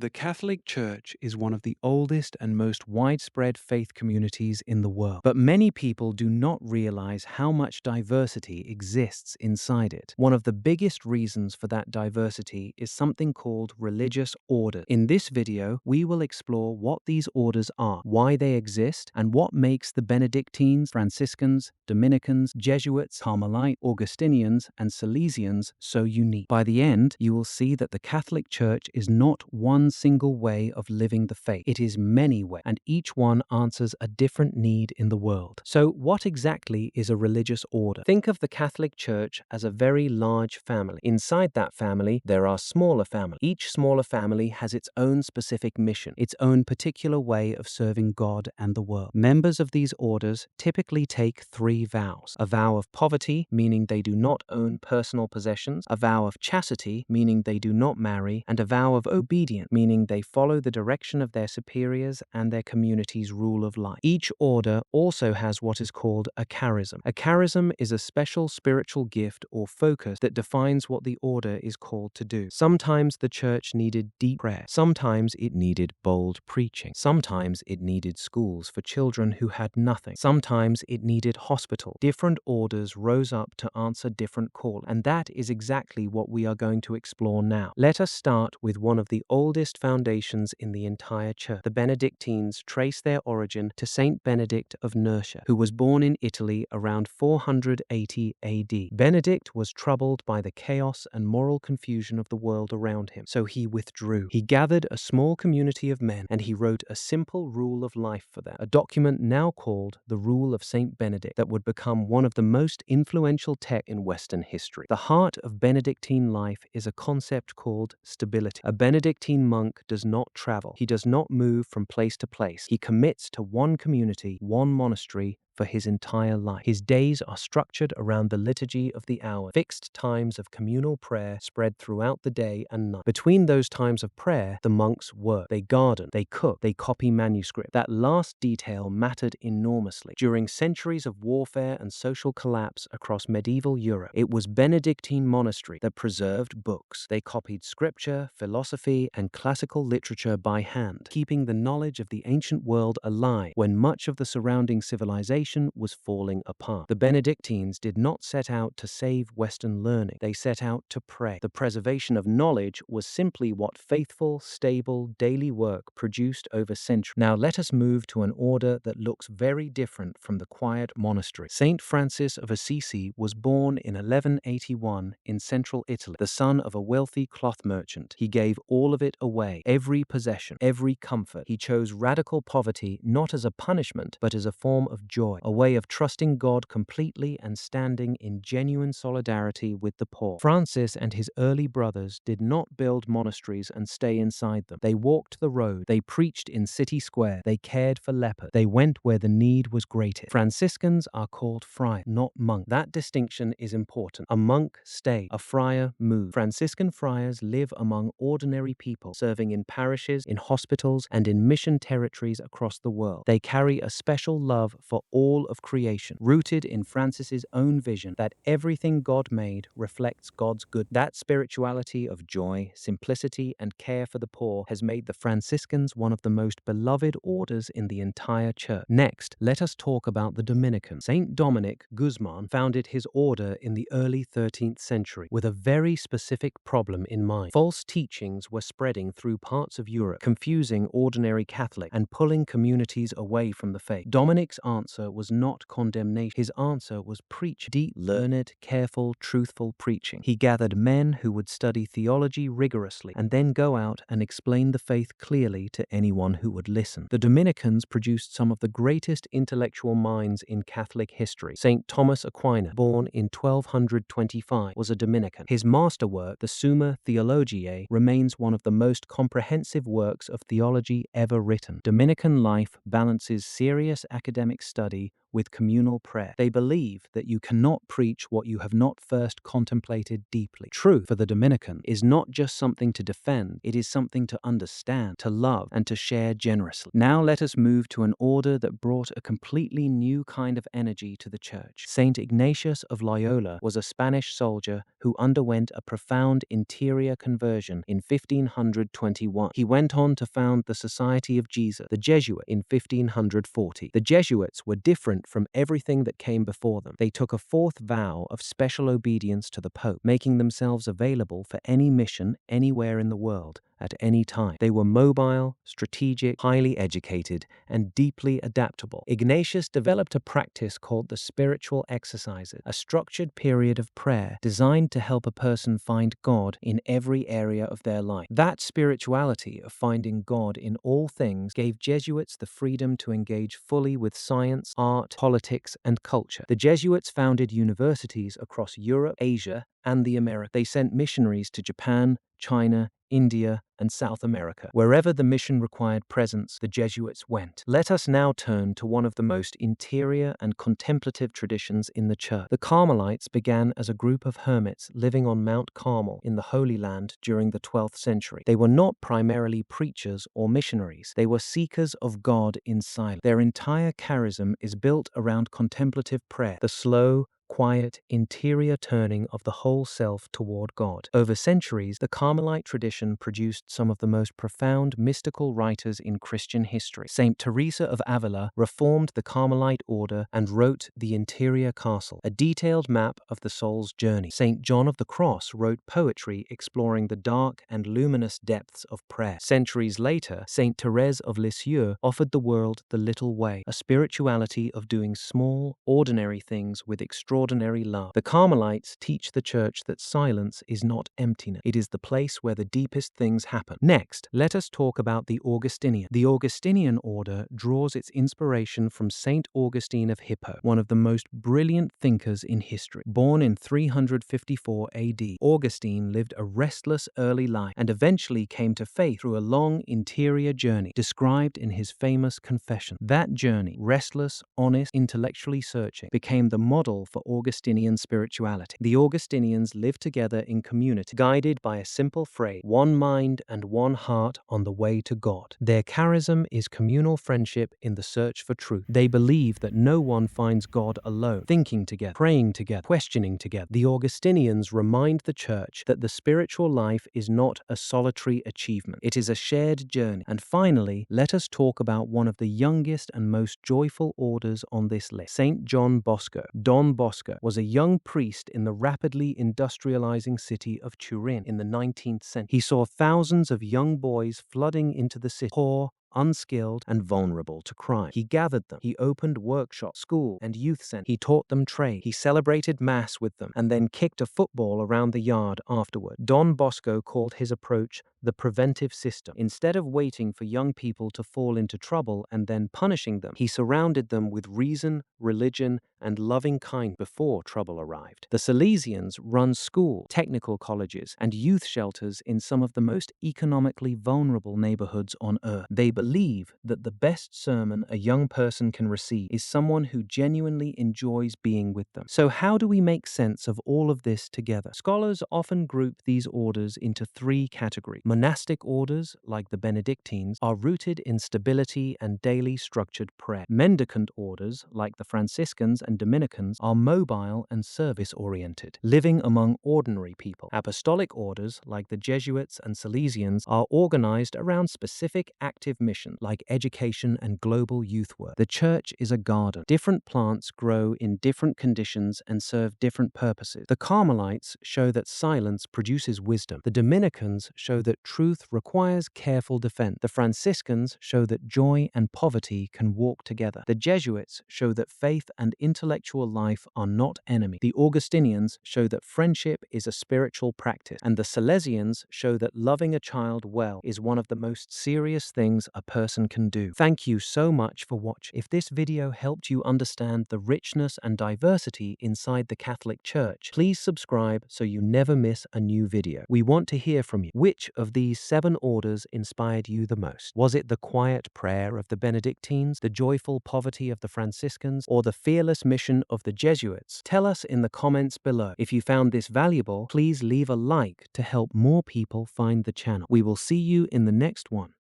The Catholic Church is one of the oldest and most widespread faith communities in the world, but many people do not realize how much diversity exists inside it. One of the biggest reasons for that diversity is something called religious order. In this video, we will explore what these orders are, why they exist, and what makes the Benedictines, Franciscans, Dominicans, Jesuits, Carmelite, Augustinians, and Salesians so unique. By the end, you will see that the Catholic Church is not one single way of living the faith. It is many ways, and each one answers a different need in the world. So, what exactly is a religious order? Think of the Catholic Church as a very large family. Inside that family, there are smaller families. Each smaller family has its own specific mission, its own particular way of serving God and the world. Members of these orders typically take three vows: a vow of poverty, meaning they do not own personal possessions; a vow of chastity, meaning they do not marry; and a vow of obedience, meaning they follow the direction of their superiors and their community's rule of life. Each order also has what is called a charism. A charism is a special spiritual gift or focus that defines what the order is called to do. Sometimes the church needed deep prayer. Sometimes it needed bold preaching. Sometimes it needed schools for children who had nothing. Sometimes it needed hospitals. Different orders rose up to answer different calls, and that is exactly what we are going to explore now. Let us start with one of the oldest foundations in the entire church. The Benedictines trace their origin to Saint Benedict of Nursia, who was born in Italy around 480 AD. Benedict was troubled by the chaos and moral confusion of the world around him, so he withdrew. He gathered a small community of men, and he wrote a simple rule of life for them, a document now called the Rule of Saint Benedict that would become one of the most influential texts in Western history. The heart of Benedictine life is a concept called stability. A Benedictine monk does not travel. He does not move from place to place. He commits to one community, one monastery, for his entire life. His days are structured around the liturgy of the hour, fixed times of communal prayer spread throughout the day and night. Between those times of prayer, the monks work. They garden, they cook, they copy manuscript. That last detail mattered enormously. During centuries of warfare and social collapse across medieval Europe, it was Benedictine monastery that preserved books. They copied scripture, philosophy, and classical literature by hand, keeping the knowledge of the ancient world alive when much of the surrounding civilization was falling apart. The Benedictines did not set out to save Western learning. They set out to pray. The preservation of knowledge was simply what faithful, stable, daily work produced over centuries. Now let us move to an order that looks very different from the quiet monastery. Saint Francis of Assisi was born in 1181 in central Italy, the son of a wealthy cloth merchant. He gave all of it away, every possession, every comfort. He chose radical poverty not as a punishment, but as a form of joy, a way of trusting God completely and standing in genuine solidarity with the poor. Francis and his early brothers did not build monasteries and stay inside them. They walked the road. They preached in city square. They cared for lepers. They went where the need was greatest. Franciscans are called friars, not monks. That distinction is important. A monk stays. A friar moves. Franciscan friars live among ordinary people, serving in parishes, in hospitals, and in mission territories across the world. They carry a special love for all of creation, rooted in Francis's own vision that everything God made reflects God's good. That spirituality of joy, simplicity, and care for the poor has made the Franciscans one of the most beloved orders in the entire church. Next, let us talk about the Dominicans. Saint Dominic Guzman founded his order in the early 13th century with a very specific problem in mind. False teachings were spreading through parts of Europe, confusing ordinary Catholics and pulling communities away from the faith. Dominic's answer was not condemnation. His answer was preach, deep, learned, careful, truthful preaching. He gathered men who would study theology rigorously and then go out and explain the faith clearly to anyone who would listen. The Dominicans produced some of the greatest intellectual minds in Catholic history. St. Thomas Aquinas, born in 1225, was a Dominican. His masterwork, the Summa Theologiae, remains one of the most comprehensive works of theology ever written. Dominican life balances serious academic study with communal prayer. They believe that you cannot preach what you have not first contemplated deeply. Truth, for the Dominican, is not just something to defend, it is something to understand, to love, and to share generously. Now let us move to an order that brought a completely new kind of energy to the church. Saint Ignatius of Loyola was a Spanish soldier who underwent a profound interior conversion in 1521. He went on to found the Society of Jesus, the Jesuit, in 1540. The Jesuits were different from everything that came before them. They took a fourth vow of special obedience to the Pope, making themselves available for any mission anywhere in the world at any time. They were mobile, strategic, highly educated, and deeply adaptable. Ignatius developed a practice called the spiritual exercises, a structured period of prayer designed to help a person find God in every area of their life. That spirituality of finding God in all things gave Jesuits the freedom to engage fully with science, art, politics, and culture. The Jesuits founded universities across Europe, Asia, and the Americas. They sent missionaries to Japan, China, India, and South America. Wherever the mission required presence, the Jesuits went. Let us now turn to one of the most interior and contemplative traditions in the Church. The Carmelites began as a group of hermits living on Mount Carmel in the Holy Land during the 12th century. They were not primarily preachers or missionaries. They were seekers of God in silence. Their entire charism is built around contemplative prayer, the slow, quiet, interior turning of the whole self toward God. Over centuries, the Carmelite tradition produced some of the most profound mystical writers in Christian history. Saint Teresa of Avila reformed the Carmelite order and wrote The Interior Castle, a detailed map of the soul's journey. Saint John of the Cross wrote poetry exploring the dark and luminous depths of prayer. Centuries later, Saint Therese of Lisieux offered the world the little way, a spirituality of doing small, ordinary things with extraordinary love. The Carmelites teach the Church that silence is not emptiness. It is the place where the deepest things happen. Next, let us talk about the Augustinian. The Augustinian order draws its inspiration from Saint Augustine of Hippo, one of the most brilliant thinkers in history. Born in 354 AD, Augustine lived a restless early life and eventually came to faith through a long interior journey described in his famous Confession. That journey, restless, honest, intellectually searching, became the model for Augustinian spirituality. The Augustinians lived together in community, guided by a simple phrase, one mind and one heart on the way to God. Their charism is communal friendship in the search for truth. They believe that no one finds God alone, thinking together, praying together, questioning together. The Augustinians remind the Church that the spiritual life is not a solitary achievement. It is a shared journey. And finally, let us talk about one of the youngest and most joyful orders on this list, Saint John Bosco. Don Bosco was a young priest in the rapidly industrializing city of Turin in the 19th century. He saw thousands of young boys flooding into the city, poor, unskilled, and vulnerable to crime. He gathered them. He opened workshops, school, and youth centers. He taught them trade. He celebrated Mass with them and then kicked a football around the yard afterward. Don Bosco called his approach the preventive system. Instead of waiting for young people to fall into trouble and then punishing them, he surrounded them with reason, religion, and loving kindness before trouble arrived. The Salesians run schools, technical colleges, and youth shelters in some of the most economically vulnerable neighborhoods on earth. They believe that the best sermon a young person can receive is someone who genuinely enjoys being with them. So how do we make sense of all of this together? Scholars often group these orders into three categories. Monastic orders, like the Benedictines, are rooted in stability and daily structured prayer. Mendicant orders, like the Franciscans and Dominicans, are mobile and service-oriented, living among ordinary people. Apostolic orders, like the Jesuits and Salesians, are organized around specific active missions, like education and global youth work. The Church is a garden. Different plants grow in different conditions and serve different purposes. The Carmelites show that silence produces wisdom. The Dominicans show that truth requires careful defense. The Franciscans show that joy and poverty can walk together. The Jesuits show that faith and intellectual life are not enemies. The Augustinians show that friendship is a spiritual practice. And the Salesians show that loving a child well is one of the most serious things a person can do. Thank you so much for watching. If this video helped you understand the richness and diversity inside the Catholic Church, please subscribe so you never miss a new video. We want to hear from you. Which of of these 7 orders inspired you the most? Was it the quiet prayer of the Benedictines, the joyful poverty of the Franciscans, or the fearless mission of the Jesuits? Tell us in the comments below. If you found this valuable, please leave a like to help more people find the channel. We will see you in the next one.